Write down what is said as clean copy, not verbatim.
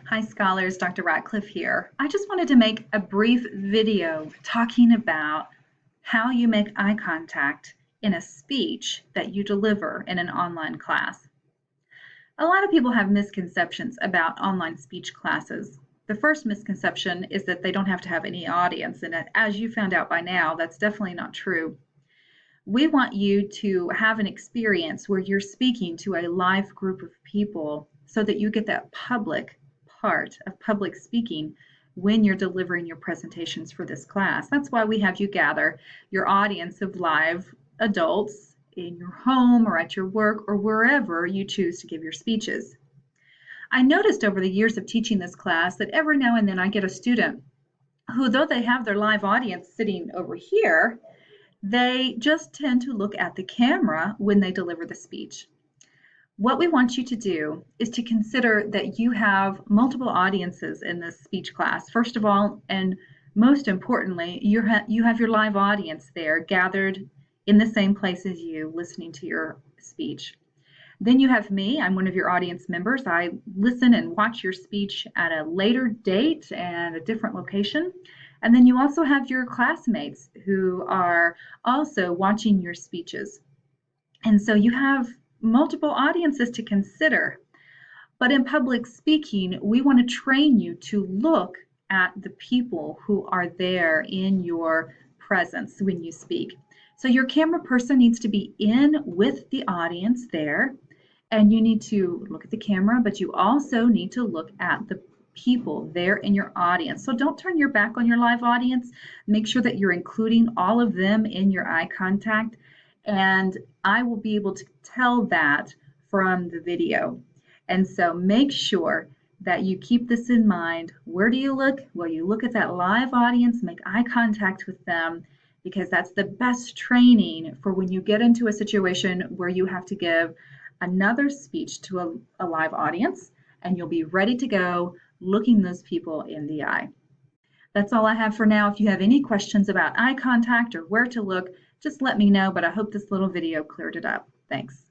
Hi, scholars. Dr. Ratcliffe here. I just wanted to make a brief video talking about how you make eye contact in a speech that you deliver in an online class. A lot of people have misconceptions about online speech classes. The first misconception is that they don't have to have any audience, and as you found out by now, that's definitely not true. We want you to have an experience where you're speaking to a live group of people so that you get that public part of public speaking when you're delivering your presentations for this class. That's why we have you gather your audience of live adults in your home or at your work or wherever you choose to give your speeches. I noticed over the years of teaching this class that every now and then I get a student who, though they have their live audience sitting over here, they just tend to look at the camera when they deliver the speech. What we want you to do is to consider that you have multiple audiences in this speech class. First of all, and most importantly, you have your live audience there gathered in the same place as you, listening to your speech. Then you have me. I'm one of your audience members. I listen and watch your speech at a later date and a different location. And then you also have your classmates who are also watching your speeches. And so you have multiple audiences to consider. But in public speaking, we want to train you to look at the people who are there in your presence when you speak. So your camera person needs to be in with the audience there, and you need to look at the camera, but you also need to look at the people there in your audience. So don't turn your back on your live audience. Make sure that you're including all of them in your eye contact, and I will be able to tell that from the video. And so make sure that you keep this in mind. Where do you look? Well, you look at that live audience, make eye contact with them, because that's the best training for when you get into a situation where you have to give another speech to a live audience, and you'll be ready to go looking those people in the eye. That's all I have for now. If you have any questions about eye contact or where to look, just let me know, but I hope this little video cleared it up. Thanks.